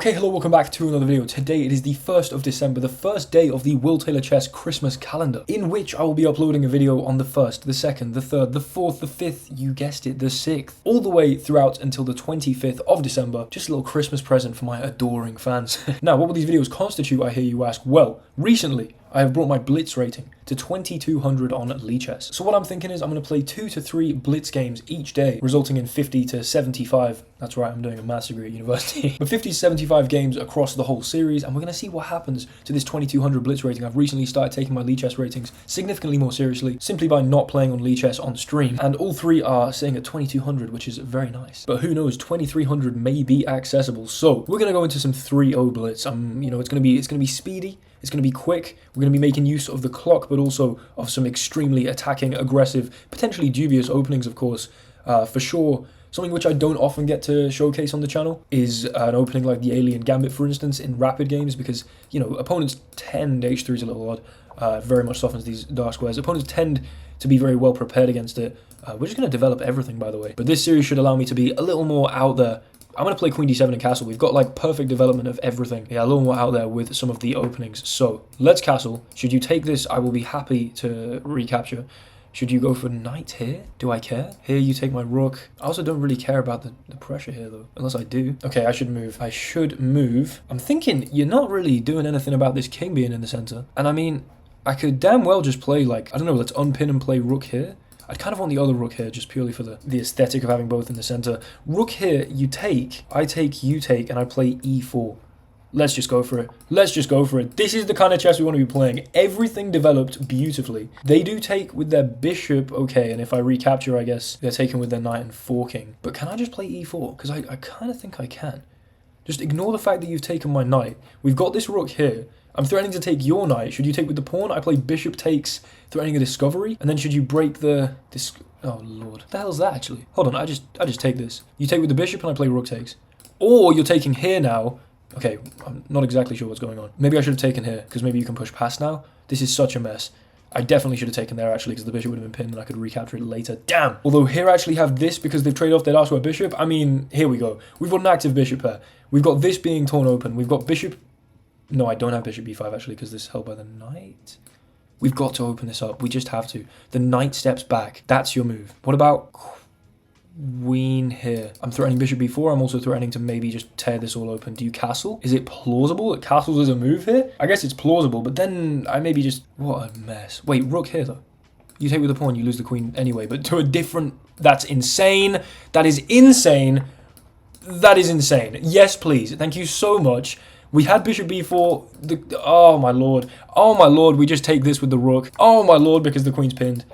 Okay, hello, welcome back to another video. Today it is the 1st of December, the first day of the Will Taylor Chess Christmas calendar, in which I will be uploading a video on the 1st, the 2nd, the 3rd, the 4th, the 5th, you guessed it, the 6th, all the way throughout until the 25th of December. Just a little Christmas present for my adoring fans. Now, what will these videos constitute, I hear you ask? Well, recently, I have brought my Blitz rating to 2200 on Lichess. So what I'm thinking is I'm going to play 2 to 3 Blitz games each day, resulting in 50 to 75. That's right, I'm doing a maths degree at university. But 50 to 75 games across the whole series, and we're going to see what happens to this 2200 Blitz rating. I've recently started taking my Lichess ratings significantly more seriously, simply by not playing on Lichess on stream. And all three are sitting at 2200, which is very nice. But who knows, 2300 may be accessible. So we're going to go into some 3-0 Blitz. It's going to be speedy. It's going to be quick. We're going to be making use of the clock, but also of some extremely attacking, aggressive, potentially dubious openings, of course. For sure, something which I don't often get to showcase on the channel is an opening like the Alien Gambit, for instance, in rapid games, because, opponents tend, H3 is a little odd, very much softens these dark squares. Opponents tend to be very well prepared against it. We're just going to develop everything, by the way. But this series should allow me to be a little more out there. I'm going to play Queen D7 and castle. We've got like perfect development of everything. Yeah, a little more out there with some of the openings. So let's castle. Should you take this, I will be happy to recapture. Should you go for knight here? Do I care? Here you take my rook. I also don't really care about the pressure here though, unless I do. Okay, I should move. I'm thinking you're not really doing anything about this king being in the center. And I mean, I could damn well just play like, I don't know, let's unpin and play rook here. I'd kind of want the other rook here, just purely for the aesthetic of having both in the center. Rook here, you take, I take, you take, and I play e4. Let's just go for it. Let's just go for it. This is the kind of chess we want to be playing. Everything developed beautifully. They do take with their bishop, okay, and if I recapture, I guess they're taking with their knight and forking. But can I just play e4? Because I kind of think I can. Just ignore the fact that you've taken my knight. We've got this rook here. I'm threatening to take your knight. Should you take with the pawn? I play bishop takes, threatening a discovery. And then should you break the... Oh, Lord. What the hell is that, actually? Hold on, I just take this. You take with the bishop and I play rook takes. Or you're taking here now. Okay, I'm not exactly sure what's going on. Maybe I should have taken here, because maybe you can push past now. This is such a mess. I definitely should have taken there, actually, because the bishop would have been pinned and I could recapture it later. Damn! Although here I actually have this because they've traded off their dark square bishop. I mean, here we go. We've got an active bishop here. We've got this being torn open. We've got bishop... No, I don't have bishop b5, actually, because this is held by the knight. We've got to open this up. We just have to. The knight steps back. That's your move. What about queen here? I'm threatening bishop b4. I'm also threatening to maybe just tear this all open. Do you castle? Is it plausible that castles is a move here? I guess it's plausible, but then I maybe just... What a mess. Wait, rook here, though. You take with the pawn, you lose the queen anyway, but to a different... That's insane. That is insane. That is insane. Yes, please. Thank you so much. We had bishop b4, oh my lord, we just take this with the rook. Oh my lord, because the queen's pinned.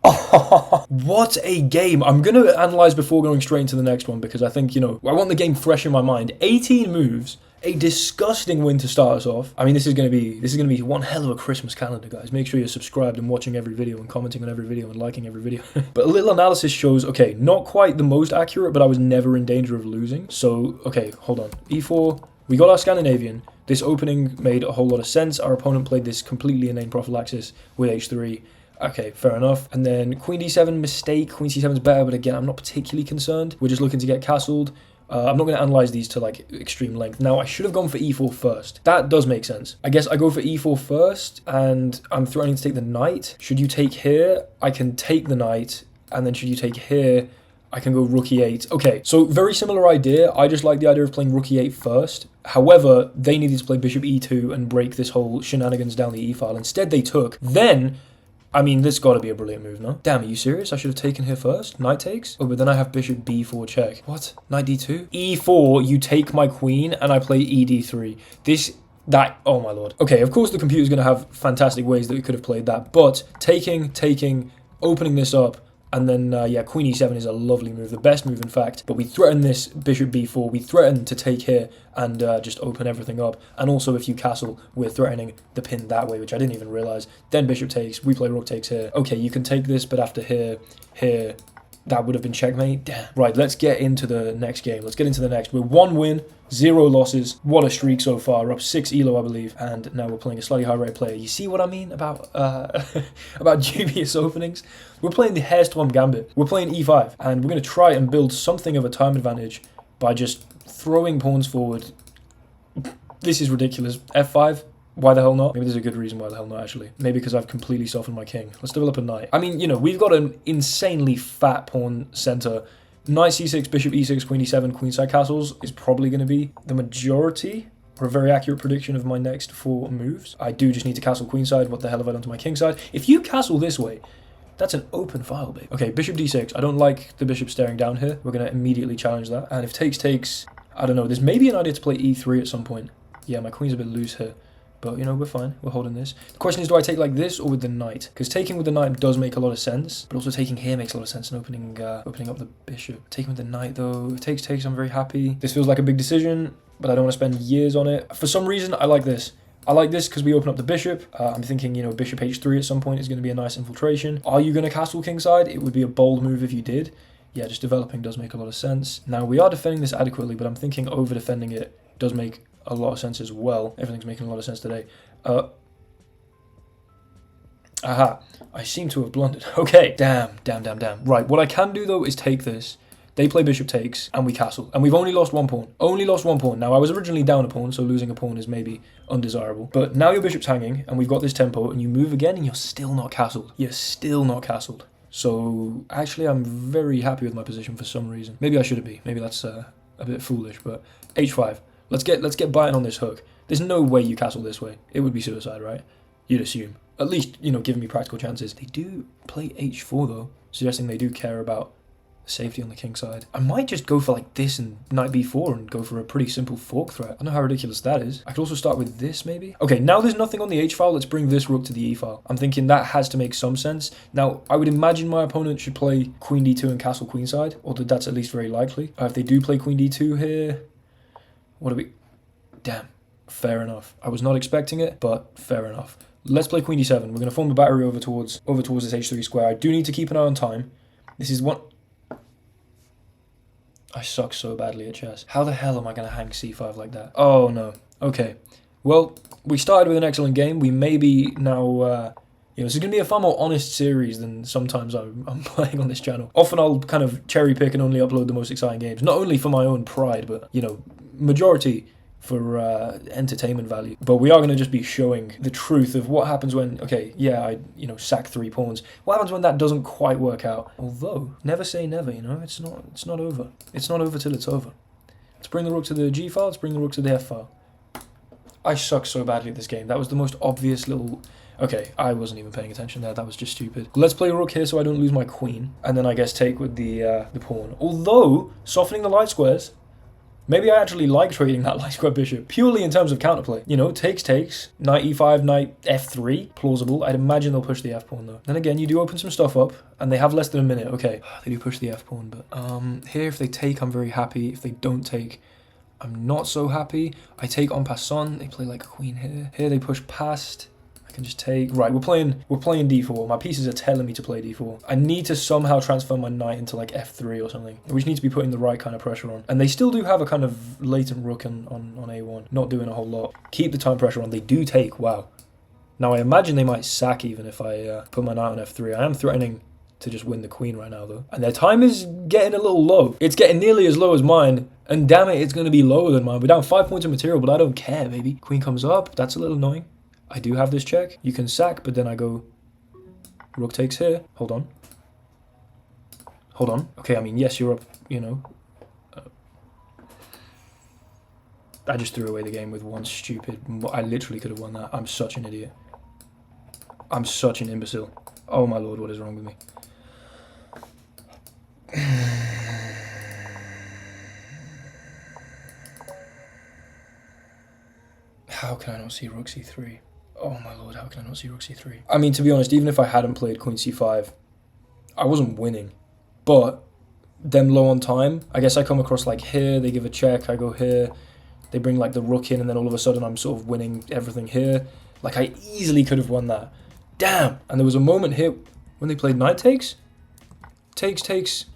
Oh, what a game. I'm going to analyze before going straight into the next one, because I think, I want the game fresh in my mind. 18 moves, a disgusting win to start us off. I mean, this is going to be one hell of a Christmas calendar, guys. Make sure you're subscribed and watching every video and commenting on every video and liking every video. But a little analysis shows, okay, not quite the most accurate, but I was never in danger of losing. So, okay, hold on. e4, we got our Scandinavian. This opening made a whole lot of sense. Our opponent played this completely inane prophylaxis with h3. Okay, fair enough. And then queen d7, mistake. Queen c7 is better, but again, I'm not particularly concerned. We're just looking to get castled. I'm not going to analyze these to like extreme length. Now, I should have gone for e4 first. That does make sense. I guess I go for e4 first, and I'm threatening to take the knight. Should you take here, I can take the knight, and then should you take here, I can go rook e8. Okay, so very similar idea. I just like the idea of playing rook e8 first. However, they needed to play bishop e2 and break this whole shenanigans down the e file. Instead, they took. Then... I mean, this got to be a brilliant move, no? Damn, are you serious? I should have taken here first? Knight takes? Oh, but then I have bishop b4 check. What? Knight d2? e4, you take my queen, and I play e d3. Oh my lord. Okay, of course the computer's going to have fantastic ways that we could have played that, but taking, opening this up, and then, yeah, queen e7 is a lovely move, the best move, in fact. But we threaten this bishop b4. We threaten to take here and just open everything up. And also, if you castle, we're threatening the pin that way, which I didn't even realize. Then bishop takes. We play rook takes here. Okay, you can take this, but after here, that would have been checkmate. Damn. Right, let's get into the next game. Let's get into the next. We're 1 win, 0 losses. What a streak so far. We're up 6 elo, I believe. And now we're playing a slightly high rate player. You see what I mean about about dubious openings? We're playing the Hairstorm Gambit. We're playing e5. And we're going to try and build something of a time advantage by just throwing pawns forward. This is ridiculous. F5. Why the hell not? Maybe there's a good reason why the hell not, actually. Maybe because I've completely softened my king. Let's develop a knight. I mean, you know, we've got an insanely fat pawn center. Knight c6, bishop e6, queen e7, queenside castles is probably going to be the majority, or a very accurate prediction of my next 4 moves. I do just need to castle queenside. What the hell have I done to my kingside? If you castle this way, that's an open file, babe. Okay, bishop d6. I don't like the bishop staring down here. We're going to immediately challenge that. And if takes, I don't know. There's maybe an idea to play e3 at some point. Yeah, my queen's a bit loose here. But, you know, we're fine. We're holding this. The question is, do I take like this or with the knight? Because taking with the knight does make a lot of sense. But also taking here makes a lot of sense in opening up the bishop. Taking with the knight, though. If takes, I'm very happy. This feels like a big decision, but I don't want to spend years on it. For some reason, I like this. I like this because we open up the bishop. I'm thinking, you know, bishop h3 at some point is going to be a nice infiltration. Are you going to castle kingside? It would be a bold move if you did. Yeah, just developing does make a lot of sense. Now, we are defending this adequately, but I'm thinking over defending it does make a lot of sense as well. Everything's making a lot of sense today. Aha. I seem to have blundered. Okay. Damn. Right, what I can do, though, is take this. They play bishop takes, and we castle. And we've only lost 1 pawn. Only lost 1 pawn. Now, I was originally down a pawn, so losing a pawn is maybe undesirable. But now your bishop's hanging, and we've got this tempo, and you move again, and you're still not castled. You're still not castled. So, actually, I'm very happy with my position for some reason. Maybe I shouldn't be. Maybe that's a bit foolish, but h5. Let's get biting on this hook. There's no way you castle this way. It would be suicide, right? You'd assume. At least, you know, giving me practical chances. They do play h4, though, suggesting they do care about safety on the king side. I might just go for like this and knight b4 and go for a pretty simple fork threat. I don't know how ridiculous that is. I could also start with this, maybe. Okay, now there's nothing on the h file. Let's bring this rook to the e file. I'm thinking that has to make some sense. Now, I would imagine my opponent should play queen d2 and castle queenside, or that's at least very likely. If they do play queen d2 here, what do we... Damn. Fair enough. I was not expecting it, but fair enough. Let's play queen d7. We're going to form the battery over towards this h3 square. I do need to keep an eye on time. This is one... I suck so badly at chess. How the hell am I going to hang c5 like that? Oh, no. Okay. Well, we started with an excellent game. We maybe now... this is going to be a far more honest series than sometimes I'm playing on this channel. Often I'll kind of cherry pick and only upload the most exciting games. Not only for my own pride, but, you know, majority for entertainment value. But we are going to just be showing the truth of what happens when, okay, yeah, I, you know, sack 3 pawns. What happens when that doesn't quite work out? Although, never say never, you know, it's not over. It's not over till it's over. Let's bring the rook to the g file, let's bring the rook to the f file. I suck so badly at this game. That was the most obvious little... Okay, I wasn't even paying attention there. That was just stupid. Let's play rook here so I don't lose my queen. And then I guess take with the pawn. Although, softening the light squares... Maybe I actually like trading that light square bishop, purely in terms of counterplay. You know, takes, knight e5, knight f3, plausible. I'd imagine they'll push the f-pawn, though. Then again, you do open some stuff up, and they have less than a minute. Okay, they do push the f-pawn, but here, if they take, I'm very happy. If they don't take, I'm not so happy. I take en passant. They play like a queen here. Here, they push past. Can just take... Right, we're playing d4. My pieces are telling me to play d4. I need to somehow transfer my knight into like f3 or something. We just need to be putting the right kind of pressure on. And they still do have a kind of latent rook on a1. Not doing a whole lot. Keep the time pressure on. They do take. Wow. Now, I imagine they might sack even if I put my knight on f3. I am threatening to just win the queen right now, though. And their time is getting a little low. It's getting nearly as low as mine. And damn it, it's going to be lower than mine. We're down 5 points of material, but I don't care, baby. Queen comes up. That's a little annoying. I do have this check. You can sack, but then I go... Rook takes here. Hold on. Hold on. Okay, I mean, yes, you're up, you know. I just threw away the game with one stupid... I literally could have won that. I'm such an idiot. I'm such an imbecile. Oh my lord, what is wrong with me? How can I not see rook c3? Oh my lord, how can I not see rook c3? I mean, to be honest, even if I hadn't played queen c5, I wasn't winning. But them low on time, I guess I come across like here, they give a check, I go here, they bring like the rook in, and then all of a sudden I'm sort of winning everything here. Like I easily could have won that. Damn! And there was a moment here when they played knight takes. Takes.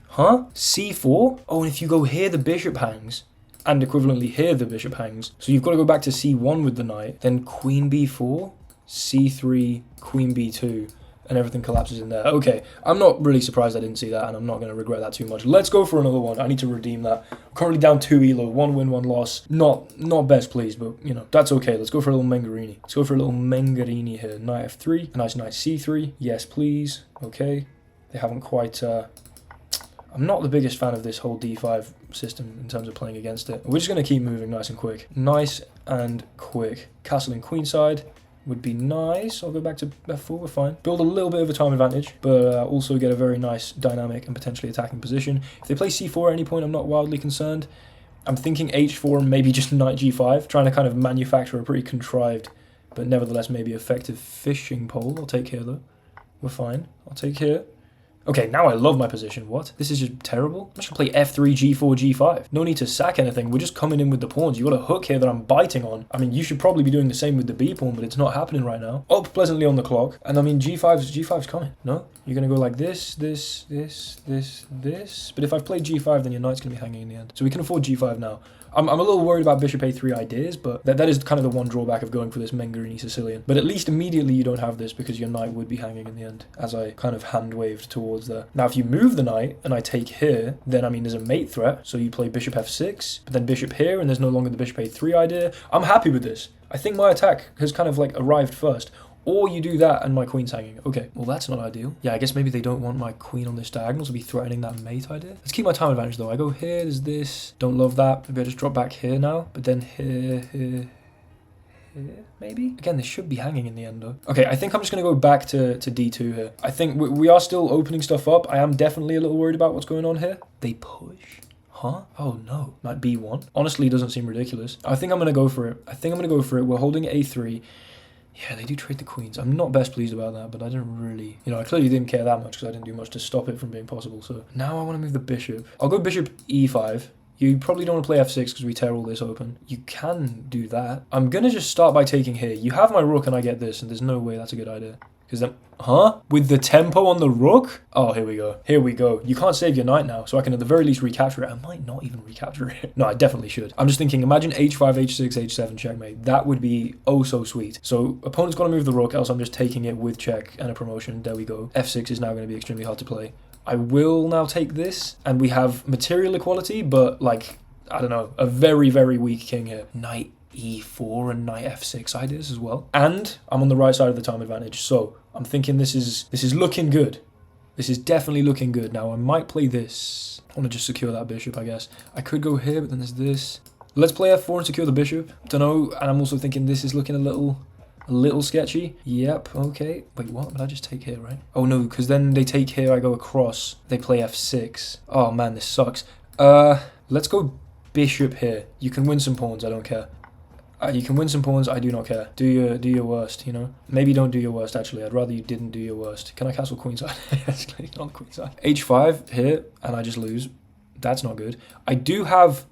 Huh? c4? Oh, and if you go here, the bishop hangs. And equivalently here the bishop hangs. So you've got to go back to c1 with the knight. Then queen b4, c3, queen b2. and everything collapses in there. Okay, I'm not really surprised I didn't see that, and I'm not going to regret that too much. Let's go for another one. I need to redeem that. I'm currently down 2 elo, 1 win, 1 loss. Not best pleased, but, you know, that's okay. Let's go for a little Mengarini. Let's go for a little Mengarini here. Knight f3, a nice knight c3. Yes, please. Okay. They haven't quite... I'm not the biggest fan of this whole d5 system in terms of playing against it. We're just going to keep moving nice and quick. Nice and quick. Castle in queenside would be nice. I'll go back to f4, we're fine. Build a little bit of a time advantage, but also get a very nice dynamic and potentially attacking position. If they play c4 at any point, I'm not wildly concerned. I'm thinking h4 and maybe just knight g5, trying to kind of manufacture a pretty contrived, but nevertheless maybe effective fishing pole. I'll take here though. We're fine. I'll take here. Okay, now I love my position. What? This is just terrible. I'm just going to play f3, g4, g5. No need to sack anything. We're just coming in with the pawns. You've got a hook here that I'm biting on. I mean, you should probably be doing the same with the b pawn, but it's not happening right now. Up pleasantly on the clock. And I mean, g5's coming. No? You're going to go like this. But if I've played g5, then your knight's going to be hanging in the end. So we can afford g5 now. I'm a little worried about bishop a3 ideas, but that is kind of the one drawback of going for this Mengarini Sicilian. But at least immediately you don't have this because your knight would be hanging in the end, as I kind of hand-waved towards there. Now, if you move the knight and I take here, then, I mean, there's a mate threat. So you play bishop f6, but then bishop here, and there's no longer the bishop a3 idea. I'm happy with this. I think my attack has kind of, like, arrived first. Or you do that and my queen's hanging. Okay, well that's not ideal. Yeah, I guess maybe they don't want my queen on this diagonal to be threatening that mate idea. Let's keep my time advantage though. I go here, there's this. Don't love that. Maybe I just drop back here now. But then here, maybe? Again, this should be hanging in the end though. Okay, I think I'm just going to go back to d2 here. I think we are still opening stuff up. I am definitely a little worried about what's going on here. They push. Huh? Oh no. Knight b1. Honestly, it doesn't seem ridiculous. I think I'm going to go for it. We're holding a3. Yeah, they do trade the queens. I'm not best pleased about that, but I didn't really... You know, I clearly didn't care that much because I didn't do much to stop it from being possible. So now I want to move the bishop. I'll go bishop e5. You probably don't want to play f6 because we tear all this open. You can do that. I'm going to just start by taking here. You have my rook and I get this, and there's no way that's a good idea. Because then... Huh? With the tempo on the rook? Oh, here we go. Here we go. You can't save your knight now, so I can at the very least recapture it. I might not even recapture it. No, I definitely should. I'm just thinking, imagine h5, h6, h7 checkmate. That would be oh so sweet. So opponent's got to move the rook, else I'm just taking it with check and a promotion. There we go. f6 is now going to be extremely hard to play. I will now take this, and we have material equality, but like, I don't know, a very, very weak king here. Knight e4 and knight f6 ideas as well. And I'm on the right side of the time advantage, so I'm thinking this is looking good. This is definitely looking good. Now I might play this. I want to just secure that bishop, I guess. I could go here, but then there's this. Let's play f4 and secure the bishop. Don't know, and I'm also thinking this is looking a little sketchy. Yep, okay. Wait, what? But I just take here, right? Oh no, because then they take here, I go across. They play f6. Oh man, this sucks. Let's go bishop here. You can win some pawns, I don't care. You can win some pawns, I do not care. Do your worst, you know? Maybe don't do your worst, actually. I'd rather you didn't do your worst. Can I castle queenside? Yes, on queenside. h5 here, and I just lose. That's not good. I do have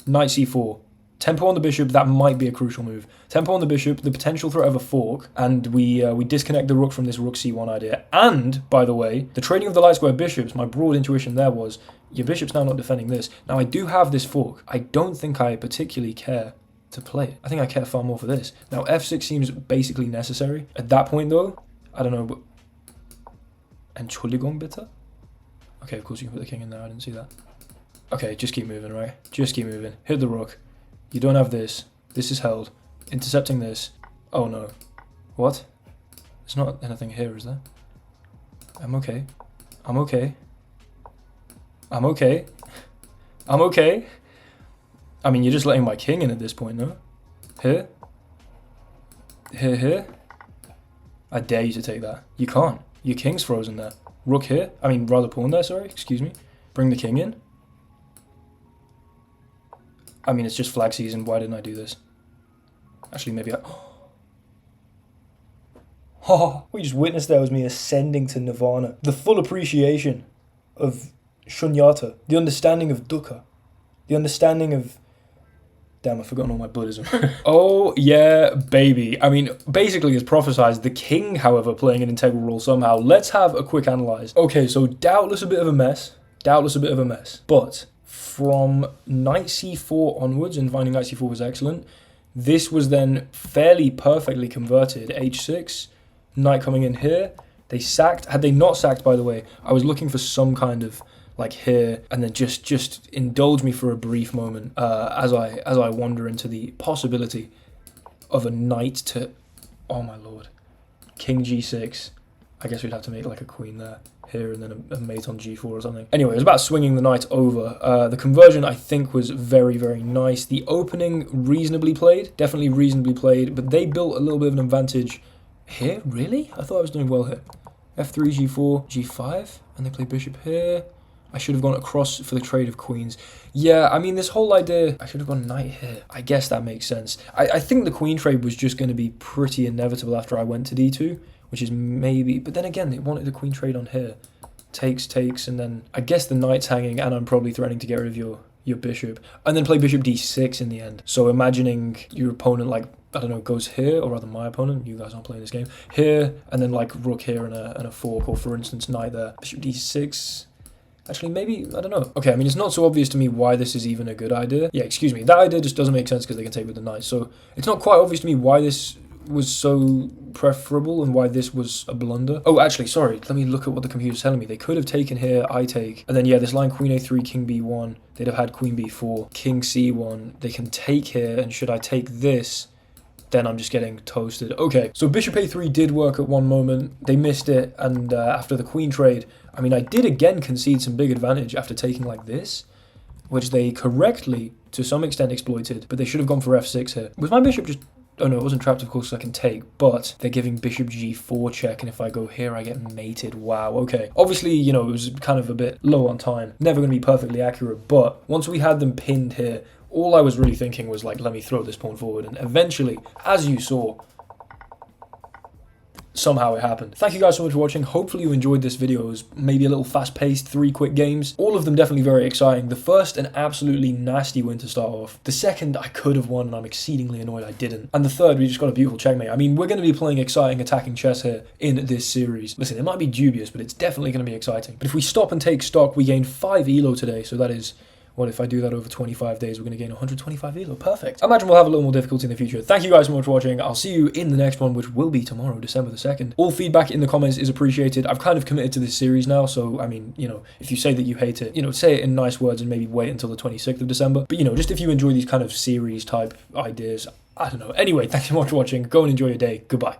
knight c4. Tempo on the bishop, that might be a crucial move. Tempo on the bishop, the potential threat of a fork, and we disconnect the rook from this rook c1 idea. And, by the way, the trading of the light square bishops, my broad intuition there was, your bishop's now not defending this. Now, I do have this fork. I don't think I particularly care to play it. I think I care far more for this. Now, f6 seems basically necessary. At that point, though, I don't know, but... Entschuldigung, bitte? Okay, of course you can put the king in there. I didn't see that. Okay, just keep moving, right? Just keep moving. Hit the rook. You don't have this. This is held. Intercepting this. Oh, no. What? There's not anything here, is there? I'm okay. I'm okay. I'm okay. I'm okay. I mean, you're just letting my king in at this point, no? Here? Here? I dare you to take that. You can't. Your king's frozen there. Rook here? I mean, rather pawn there, sorry. Excuse me. Bring the king in. I mean, it's just flag season. Why didn't I do this? Actually, maybe I... Oh, what you just witnessed there was me ascending to nirvana. The full appreciation of shunyata. The understanding of dukkha. The understanding of... Damn, I've forgotten all my Buddhism. Oh, yeah, baby. I mean, basically, as prophesized, the king, however, playing an integral role somehow. Let's have a quick analyze. Okay, so doubtless a bit of a mess. But from knight c4 onwards, and finding knight c4 was excellent, this was then fairly perfectly converted. h6, knight coming in here, They sacked. Had they not sacked, by the way, I was looking for some kind of like here, and then just indulge me for a brief moment as I wander into the possibility of a knight to, oh my lord, king g6. I guess we'd have to make like a queen there, here, and then a mate on g4 or something. Anyway, it was about swinging the knight over. The conversion, I think, was very, very nice. The opening, reasonably played. Definitely reasonably played, but they built a little bit of an advantage here. Really? I thought I was doing well here. f3, g4, g5, and they play bishop here. I should have gone across for the trade of queens. Yeah, I mean, this whole idea, I should have gone knight here. I guess that makes sense. I think the queen trade was just going to be pretty inevitable after I went to d2, which is maybe, but then again, they wanted a queen trade on here. Takes, and then I guess the knight's hanging, and I'm probably threatening to get rid of your bishop, and then play bishop d6 in the end. So imagining your opponent, like, I don't know, goes here, or rather my opponent, you guys aren't playing this game, here, and then like rook here and a fork, or for instance, knight there. Bishop d6. Actually, maybe, I don't know. Okay, I mean, it's not so obvious to me why this is even a good idea. Yeah, excuse me, that idea just doesn't make sense because they can take with the knight. So it's not quite obvious to me why this was so preferable and why this was a blunder. Oh, actually, sorry, let me look at what the computer's telling me. They could have taken here, I take, and then yeah, this line queen a3, king b1, they'd have had queen b4, king c1, they can take here, and should I take this, then I'm just getting toasted. Okay, so bishop a3 did work at one moment, they missed it, and after the queen trade, I mean, I did again concede some big advantage after taking like this, which they correctly, to some extent, exploited, but they should have gone for f6 here. Was my bishop just... Oh no, it wasn't trapped, of course, so I can take, but they're giving bishop g4 check, and if I go here, I get mated. Wow, okay. Obviously, you know, it was kind of a bit low on time. Never going to be perfectly accurate, but once we had them pinned here, all I was really thinking was, like, let me throw this pawn forward, and eventually, as you saw, somehow it happened. Thank you guys so much for watching. Hopefully you enjoyed this video. It was maybe a little fast-paced, 3 quick games. All of them definitely very exciting. The first, an absolutely nasty win to start off. The second, I could have won, and I'm exceedingly annoyed I didn't. And the third, we just got a beautiful checkmate. I mean, we're going to be playing exciting attacking chess here in this series. Listen, it might be dubious, but it's definitely going to be exciting. But if we stop and take stock, we gained 5 elo today, so that is... What if I do that over 25 days, we're going to gain 125 elo. Perfect. I imagine we'll have a little more difficulty in the future. Thank you guys so much for watching. I'll see you in the next one, which will be tomorrow, December the 2nd. All feedback in the comments is appreciated. I've kind of committed to this series now, so, I mean, you know, if you say that you hate it, you know, say it in nice words and maybe wait until the 26th of December. But, you know, just if you enjoy these kind of series type ideas, I don't know. Anyway, thanks so much for watching. Go and enjoy your day. Goodbye.